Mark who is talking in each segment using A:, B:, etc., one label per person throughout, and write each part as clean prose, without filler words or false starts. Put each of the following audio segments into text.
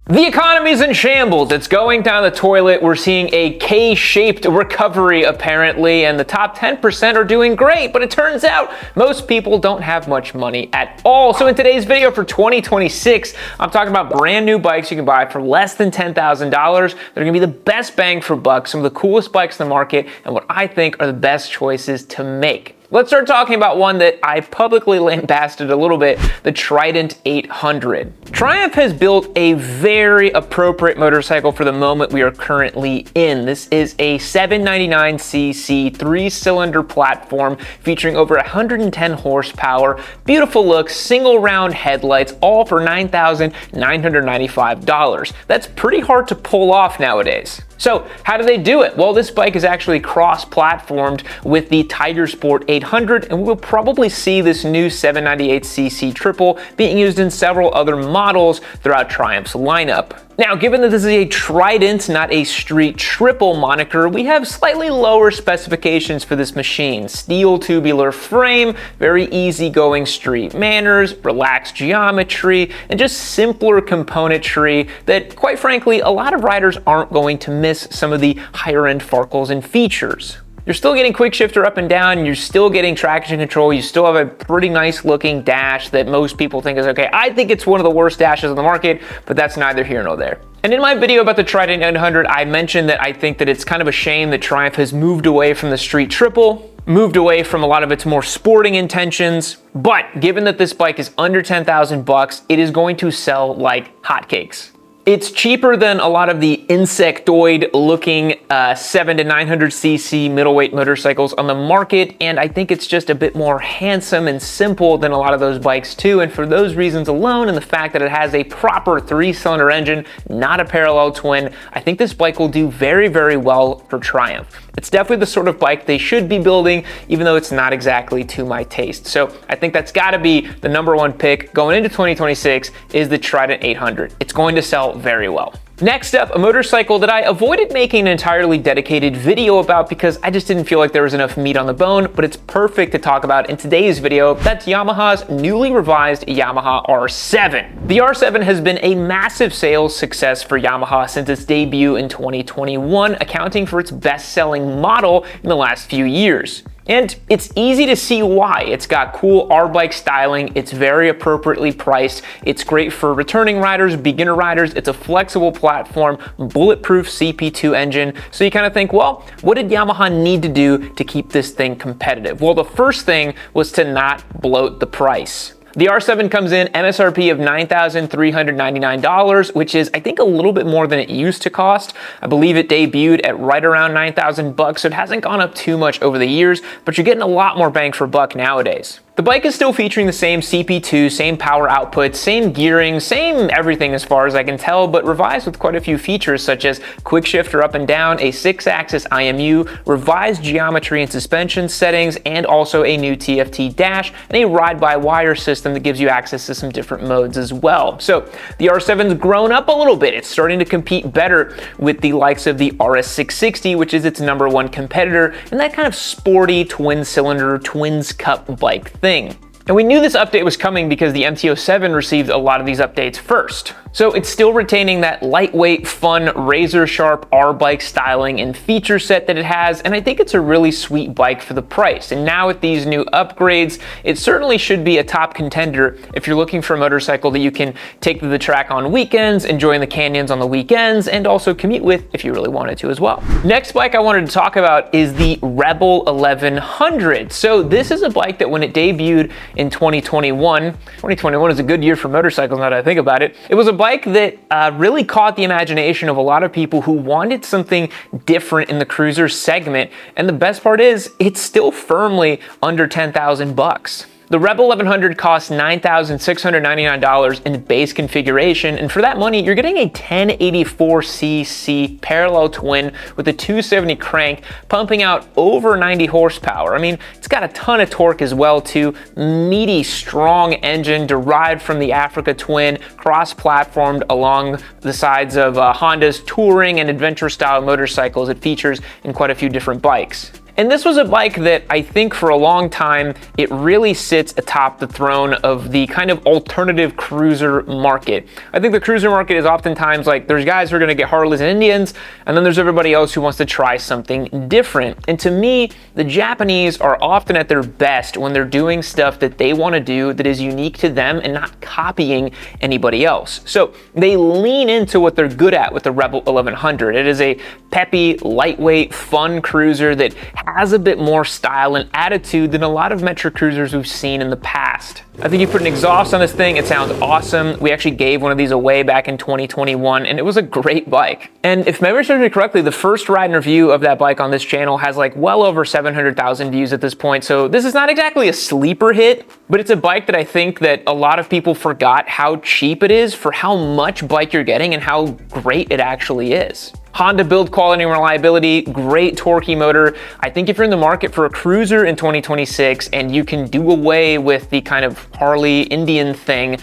A: The economy's in shambles. It's going down the toilet. We're seeing a K-shaped recovery apparently, and the top 10% are doing great, but it turns out most people don't have much money at all. So in today's video for 2026, I'm talking about brand new bikes you can buy for less than $10,000. They're gonna be the best bang for buck, some of the coolest bikes in the market, and what I think are the best choices to make. Let's start talking about one that I publicly lambasted a little bit, the Trident 800. Triumph has built a very appropriate motorcycle for the moment we are currently in. This is a 799cc 3-cylinder platform featuring over 110 horsepower, beautiful look, single round headlights, all for $9,995. That's pretty hard to pull off nowadays. So how do they do it? Well, this bike is actually cross-platformed with the Tiger Sport 800, and we will probably see this new 798cc triple being used in several other models throughout Triumph's lineup. Now, given that this is a Trident, not a street triple moniker, we have slightly lower specifications for this machine. Steel tubular frame, very easygoing street manners, relaxed geometry, and just simpler componentry that, quite frankly, a lot of riders aren't going to miss some of the higher end Farkles and features. You're still getting quick shifter up and down, you're still getting traction control, you still have a pretty nice looking dash that most people think is okay. I think it's one of the worst dashes on the market, but that's neither here nor there. And in my video about the Trident 800, I mentioned that I think that it's kind of a shame that Triumph has moved away from the street triple, moved away from a lot of its more sporting intentions, but given that this bike is under 10,000 bucks, it is going to sell like hotcakes. It's cheaper than a lot of the insectoid looking 700 to 900cc middleweight motorcycles on the market, and I think it's just a bit more handsome and simple than a lot of those bikes too. And for those reasons alone, and the fact that it has a proper 3-cylinder engine, not a parallel twin, I think this bike will do very, very well for Triumph. It's definitely the sort of bike they should be building, even though it's not exactly to my taste. So I think that's gotta be the #1 pick going into 2026 is the Trident 800. It's going to sell very well. Next up, a motorcycle that I avoided making an entirely dedicated video about because I just didn't feel like there was enough meat on the bone, but it's perfect to talk about in today's video. That's Yamaha's newly revised Yamaha R7. The R7 has been a massive sales success for Yamaha since its debut in 2021, accounting for its best-selling model in the last few years. And it's easy to see why. It's got cool R-bike styling, it's very appropriately priced, it's great for returning riders, beginner riders, it's a flexible platform, bulletproof CP2 engine. So you kind of think, well, what did Yamaha need to do to keep this thing competitive? Well, the first thing was to not bloat the price. The R7 comes in MSRP of $9,399, which is, I think, a little bit more than it used to cost. I believe it debuted at right around 9,000 bucks, so it hasn't gone up too much over the years, but you're getting a lot more bang for buck nowadays. The bike is still featuring the same CP2, same power output, same gearing, same everything as far as I can tell, but revised with quite a few features such as quick shifter up and down, a 6-axis IMU, revised geometry and suspension settings, and also a new TFT dash, and a ride-by-wire system that gives you access to some different modes as well. So the R7's grown up a little bit. It's starting to compete better with the likes of the RS 660, which is its #1 competitor, and that kind of sporty twin-cylinder, twins cup bike thing. And we knew this update was coming because the MT-07 received a lot of these updates first. So it's still retaining that lightweight, fun, razor-sharp R-bike styling and feature set that it has, and I think it's a really sweet bike for the price. And now with these new upgrades, it certainly should be a top contender if you're looking for a motorcycle that you can take to the track on weekends, enjoy in the canyons on the weekends, and also commute with if you really wanted to as well. Next bike I wanted to talk about is the Rebel 1100. So this is a bike that when it debuted in 2021 is a good year for motorcycles now that I think about it. It was a bike that really caught the imagination of a lot of people who wanted something different in the cruiser segment. And the best part is it's still firmly under 10,000 bucks. The Rebel 1100 costs $9,699 in base configuration, and for that money, you're getting a 1084cc parallel twin with a 270 crank, pumping out over 90 horsepower. I mean, it's got a ton of torque as well too, meaty, strong engine derived from the Africa twin, cross-platformed along the sides of Honda's touring and adventure-style motorcycles it features in quite a few different bikes. And this was a bike that I think for a long time, it really sits atop the throne of the kind of alternative cruiser market. I think the cruiser market is oftentimes like there's guys who are gonna get Harleys and Indians, and then there's everybody else who wants to try something different. And to me, the Japanese are often at their best when they're doing stuff that they wanna do that is unique to them and not copying anybody else. So they lean into what they're good at with the Rebel 1100. It is a peppy, lightweight, fun cruiser that has a bit more style and attitude than a lot of Metro cruisers we've seen in the past. I think you put an exhaust on this thing, it sounds awesome. We actually gave one of these away back in 2021, and it was a great bike. And if memory serves me correctly, the first ride and review of that bike on this channel has like well over 700,000 views at this point, so this is not exactly a sleeper hit, but it's a bike that I think that a lot of people forgot how cheap it is for how much bike you're getting and how great it actually is. Honda build quality and reliability, great torquey motor. I think if you're in the market for a cruiser in 2026 and you can do away with the kind of Harley Indian thing,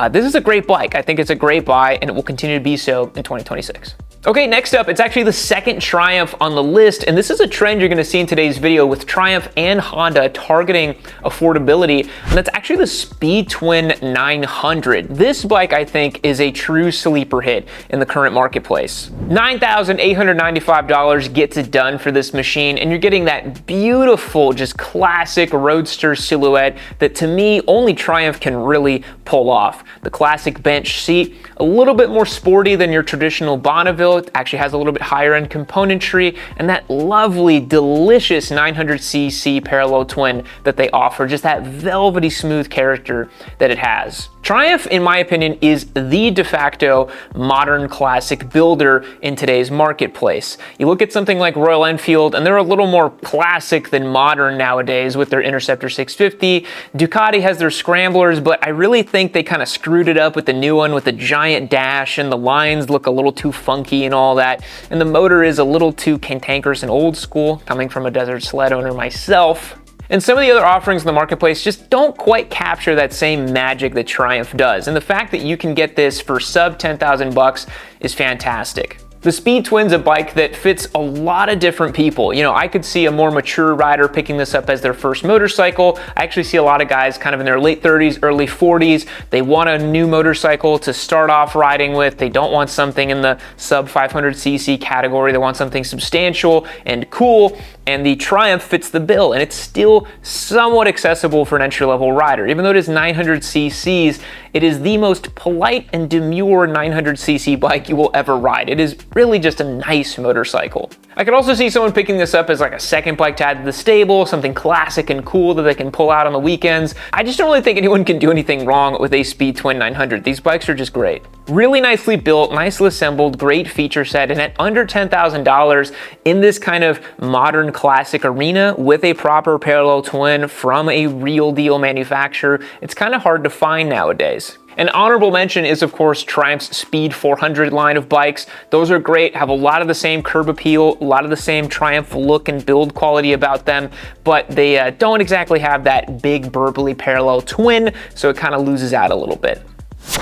A: this is a great bike. I think it's a great buy and it will continue to be so in 2026. Okay, next up, it's actually the second Triumph on the list, and this is a trend you're gonna see in today's video with Triumph and Honda targeting affordability, and that's actually the Speed Twin 900. This bike, I think, is a true sleeper hit in the current marketplace. $9,895 gets it done for this machine, and you're getting that beautiful, just classic roadster silhouette that to me, only Triumph can really pull off. The classic bench seat, a little bit more sporty than your traditional Bonneville. It actually has a little bit higher end componentry, and that lovely, delicious 900cc parallel twin that they offer, just that velvety smooth character that it has. Triumph, in my opinion, is the de facto modern classic builder in today's marketplace. You look at something like Royal Enfield, and they're a little more classic than modern nowadays with their Interceptor 650. Ducati has their Scramblers, but I really think they kind of screwed it up with the new one with the giant dash, and the lines look a little too funky and all that, and the motor is a little too cantankerous and old school, coming from a desert sled owner myself. And some of the other offerings in the marketplace just don't quite capture that same magic that Triumph does. And the fact that you can get this for sub 10,000 bucks is fantastic. The Speed Twin's a bike that fits a lot of different people. You know, I could see a more mature rider picking this up as their first motorcycle. I actually see a lot of guys kind of in their late 30s, early 40s. They want a new motorcycle to start off riding with. They don't want something in the sub 500cc category. They want something substantial and cool. And the Triumph fits the bill, and it's still somewhat accessible for an entry-level rider. Even though it is 900 cc's, it is the most polite and demure 900cc bike you will ever ride. It is really just a nice motorcycle. I could also see someone picking this up as like a second bike to add to the stable, something classic and cool that they can pull out on the weekends. I just don't really think anyone can do anything wrong with a Speed Twin 900. These bikes are just great. Really nicely built, nicely assembled, great feature set, and at under $10,000 in this kind of modern classic arena with a proper parallel twin from a real deal manufacturer, it's kind of hard to find nowadays. An honorable mention is, of course, Triumph's Speed 400 line of bikes. Those are great, have a lot of the same curb appeal, a lot of the same Triumph look and build quality about them, but they don't exactly have that big burbly parallel twin, so it kind of loses out a little bit.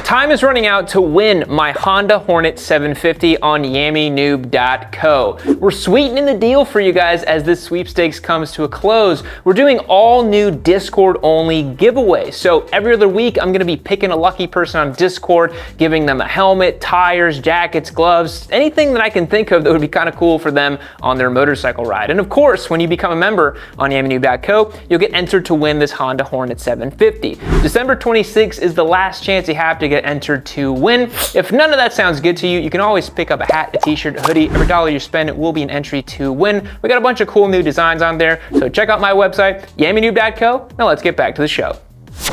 A: Time is running out to win my Honda Hornet 750 on YamiNoob.co. We're sweetening the deal for you guys as this sweepstakes comes to a close. We're doing all new Discord only giveaways. So every other week, I'm gonna be picking a lucky person on Discord, giving them a helmet, tires, jackets, gloves, anything that I can think of that would be kind of cool for them on their motorcycle ride. And of course, when you become a member on YamiNoob.co, you'll get entered to win this Honda Hornet 750. December 26th is the last chance you have to get entered to win. If none of that sounds good to you, you can always pick up a hat, a t-shirt, a hoodie. Every dollar you spend, it will be an entry to win. We got a bunch of cool new designs on there, so check out my website, YamiNoob.co. Now let's get back to the show.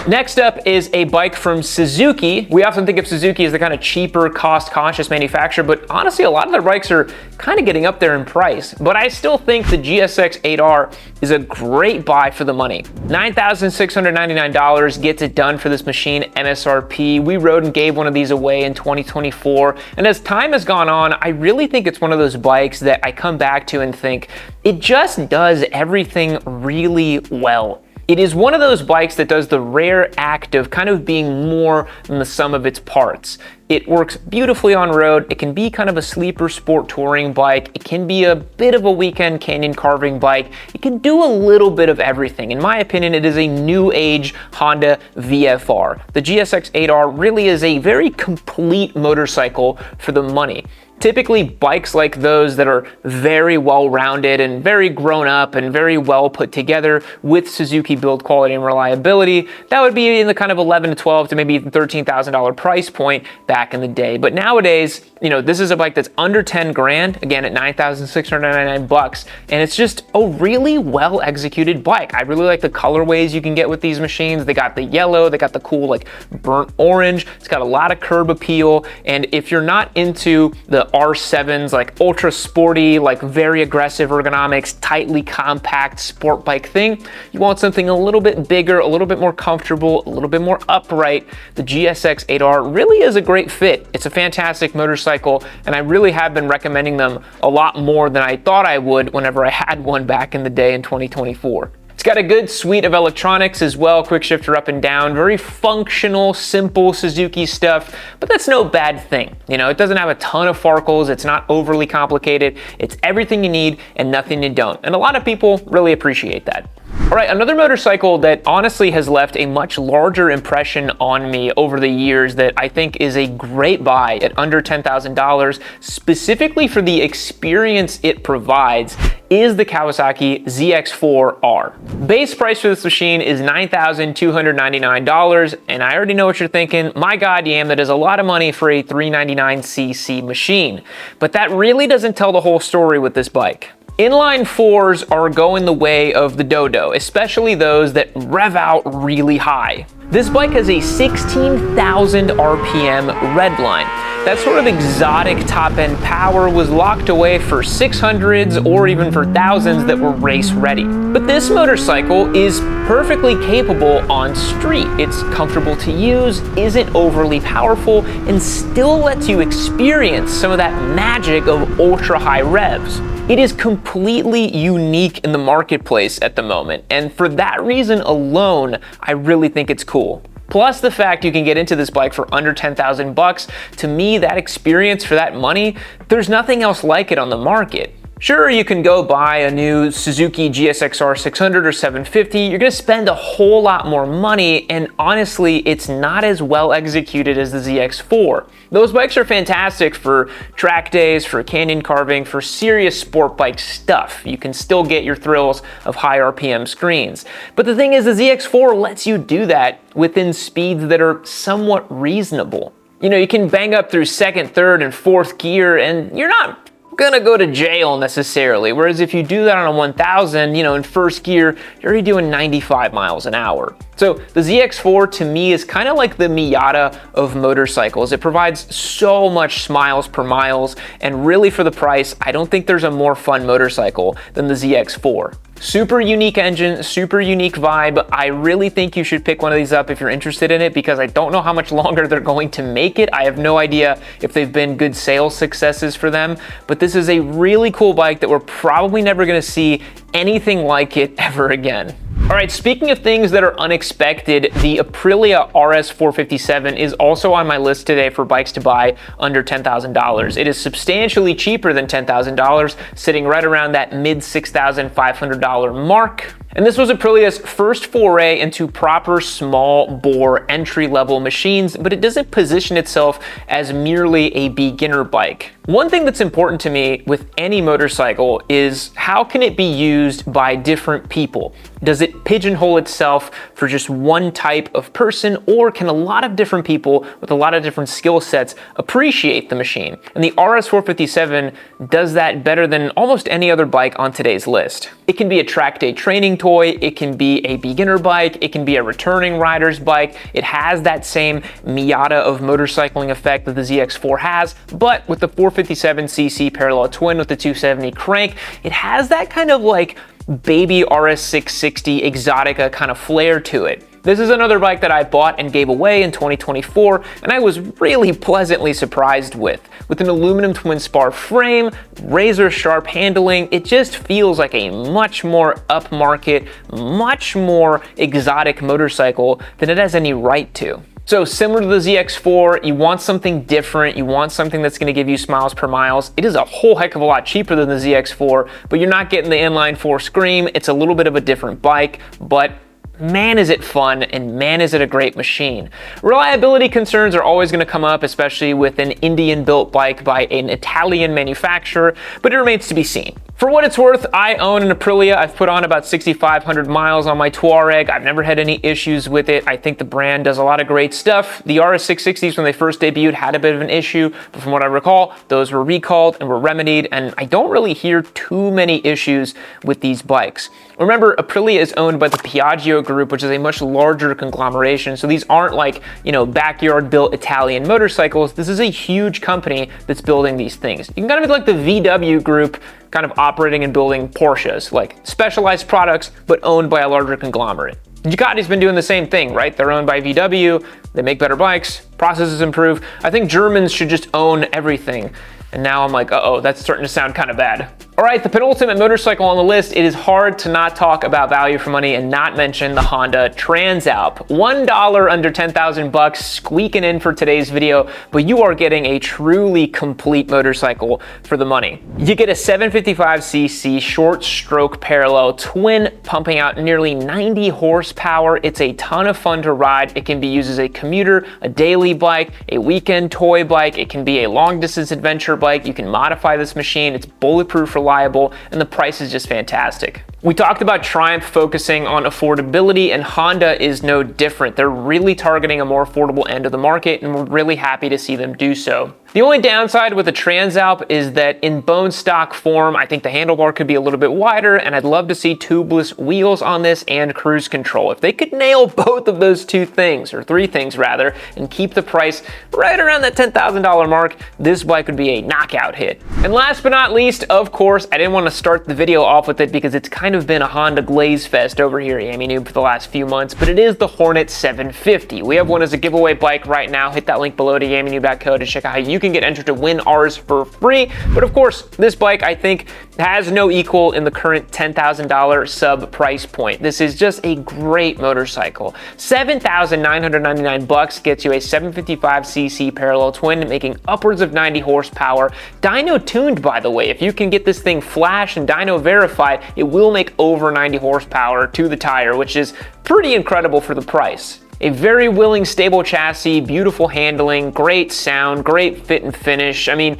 A: Next up is a bike from Suzuki. We often think of Suzuki as the kind of cheaper, cost-conscious manufacturer, but honestly, a lot of their bikes are kind of getting up there in price. But I still think the GSX-8R is a great buy for the money. $9,699 gets it done for this machine, MSRP. We rode and gave one of these away in 2024, and as time has gone on, I really think it's one of those bikes that I come back to and think, it just does everything really well. It is one of those bikes that does the rare act of kind of being more than the sum of its parts. It works beautifully on road. It can be kind of a sleeper sport touring bike. It can be a bit of a weekend canyon carving bike. It can do a little bit of everything. In my opinion, it is a new age Honda VFR. The GSX-8R really is a very complete motorcycle for the money. Typically, bikes like those that are very well-rounded and very grown up and very well put together with Suzuki build quality and reliability, that would be in the kind of 11 to 12 to maybe even $13,000 price point back in the day. But nowadays, you know, this is a bike that's under 10 grand, again at $9,699 and it's just a really well executed bike. I really like the colorways you can get with these machines. They got the yellow, they got the cool like burnt orange. It's got a lot of curb appeal, and if you're not into the R7s, like ultra sporty, like very aggressive ergonomics, tightly compact sport bike thing, you want something a little bit bigger, a little bit more comfortable, a little bit more upright. The GSX-8R really is a great fit. It's a fantastic motorcycle, and I really have been recommending them a lot more than I thought I would whenever I had one back in the day in 2024. It's got a good suite of electronics as well, quick shifter up and down, very functional, simple Suzuki stuff, but that's no bad thing. You know, it doesn't have a ton of farkles, it's not overly complicated, it's everything you need and nothing you don't. And a lot of people really appreciate that. All right, another motorcycle that honestly has left a much larger impression on me over the years that I think is a great buy at under $10,000, specifically for the experience it provides, is the Kawasaki ZX-4R. Base price for this machine is $9,299, and I already know what you're thinking. My goddamn, that is a lot of money for a 399cc machine. But that really doesn't tell the whole story with this bike. Inline fours are going the way of the dodo, especially those that rev out really high. This bike has a 16,000 RPM redline. That sort of exotic top-end power was locked away for 600s or even for thousands that were race ready. But this motorcycle is perfectly capable on street. It's comfortable to use, isn't overly powerful, and still lets you experience some of that magic of ultra-high revs. It is completely unique in the marketplace at the moment, and for that reason alone, I really think it's cool. Plus the fact you can get into this bike for under 10,000 bucks, to me, that experience for that money, there's nothing else like it on the market. Sure, you can go buy a new Suzuki GSX-R 600 or 750, you're gonna spend a whole lot more money, and honestly, it's not as well executed as the ZX-4. Those bikes are fantastic for track days, for canyon carving, for serious sport bike stuff. You can still get your thrills of high RPM screens. But the thing is, the ZX-4 lets you do that within speeds that are somewhat reasonable. You know, you can bang up through second, third, and fourth gear, and you're not gonna go to jail necessarily. Whereas if you do that on a 1000, you know, in first gear, you're already doing 95 miles an hour. So the ZX-4 to me is kind of like the Miata of motorcycles. It provides so much miles per miles, and really for the price, I don't think there's a more fun motorcycle than the ZX-4. Super unique engine, super unique vibe. I really think you should pick one of these up if you're interested in it, because I don't know how much longer they're going to make it. I have no idea if they've been good sales successes for them, but this is a really cool bike that we're probably never gonna see anything like it ever again. All right, speaking of things that are unexpected, the Aprilia RS 457 is also on my list today for bikes to buy under $10,000. It is substantially cheaper than $10,000, sitting right around that mid $6,500 mark. And this was Aprilia's first foray into proper small bore entry-level machines, but it doesn't position itself as merely a beginner bike. One thing that's important to me with any motorcycle is how can it be used by different people? Does it pigeonhole itself for just one type of person, or can a lot of different people with a lot of different skill sets appreciate the machine? And the RS 457 does that better than almost any other bike on today's list. It can be a track day training toy, it can be a beginner bike, it can be a returning rider's bike. It has that same Miata of motorcycling effect that the ZX-4 has, but with the 457cc parallel twin with the 270 crank, it has that kind of like baby RS 660 Exotica kind of flair to it. This is another bike that I bought and gave away in 2024, and I was really pleasantly surprised with. With an aluminum twin spar frame, razor sharp handling, it just feels like a much more upmarket, much more exotic motorcycle than it has any right to. So similar to the ZX-4, you want something different, you want something that's gonna give you miles per miles. It is a whole heck of a lot cheaper than the ZX-4, but you're not getting the inline-4 scream. It's a little bit of a different bike, but man is it fun, and man is it a great machine. Reliability concerns are always going to come up, especially with an Indian-built bike by an Italian manufacturer, but it remains to be seen. For what it's worth, I own an Aprilia. I've put on about 6,500 miles on my Touareg. I've never had any issues with it. I think the brand does a lot of great stuff. The RS 660s, when they first debuted, had a bit of an issue, but from what I recall, those were recalled and were remedied, and I don't really hear too many issues with these bikes. Remember, Aprilia is owned by the Piaggio Group, which is a much larger conglomeration, so these aren't like, you know, backyard-built Italian motorcycles. This is a huge company that's building these things. You can kind of be like the VW Group, kind of operating and building Porsches, like specialized products, but owned by a larger conglomerate. Ducati's been doing the same thing, right? They're owned by VW, they make better bikes, processes improve. I think Germans should just own everything. And now I'm like, uh-oh, that's starting to sound kind of bad. All right, the penultimate motorcycle on the list. It is hard to not talk about value for money and not mention the Honda TransAlp. $1 under 10,000 bucks, squeaking in for today's video, but you are getting a truly complete motorcycle for the money. You get a 755cc short stroke parallel twin pumping out nearly 90 horsepower. It's a ton of fun to ride. It can be used as a commuter, a daily bike, a weekend toy bike. It can be a long distance adventure bike. You can modify this machine. It's bulletproof, reliable, and the price is just fantastic. We talked about Triumph focusing on affordability, and Honda is no different. They're really targeting a more affordable end of the market, and we're really happy to see them do so. The only downside with the TransAlp is that in bone stock form, I think the handlebar could be a little bit wider, and I'd love to see tubeless wheels on this and cruise control. If they could nail both of those two things, or three things rather, and keep the price right around that $10,000 mark, this bike would be a knockout hit. And last but not least, of course, I didn't want to start the video off with it because it's kind of been a Honda glaze fest over here at YamiNoob for the last few months, but it is the Hornet 750. We have one as a giveaway bike right now. Hit that link below to yaminoob.co to check out how you can get entered to win ours for free. But of course, this bike, I think, has no equal in the current $10,000 sub price point. This is just a great motorcycle. $7,999 bucks gets you a 755cc parallel twin, making upwards of 90 horsepower. Dyno tuned, by the way. If you can get this thing flash and dyno verified, it will make over 90 horsepower to the tire, which is pretty incredible for the price. A very willing, stable chassis, beautiful handling, great sound, great fit and finish. I mean,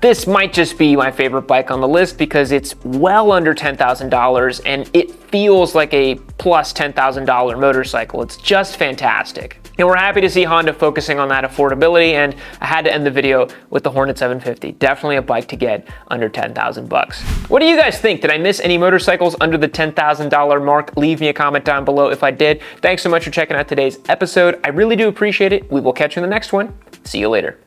A: this might just be my favorite bike on the list because it's well under $10,000 and it feels like a plus $10,000 motorcycle. It's just fantastic. And we're happy to see Honda focusing on that affordability, and I had to end the video with the Hornet 750. Definitely a bike to get under 10,000 bucks. What do you guys think? Did I miss any motorcycles under the $10,000 mark? Leave me a comment down below if I did. Thanks so much for checking out today's episode. I really do appreciate it. We will catch you in the next one. See you later.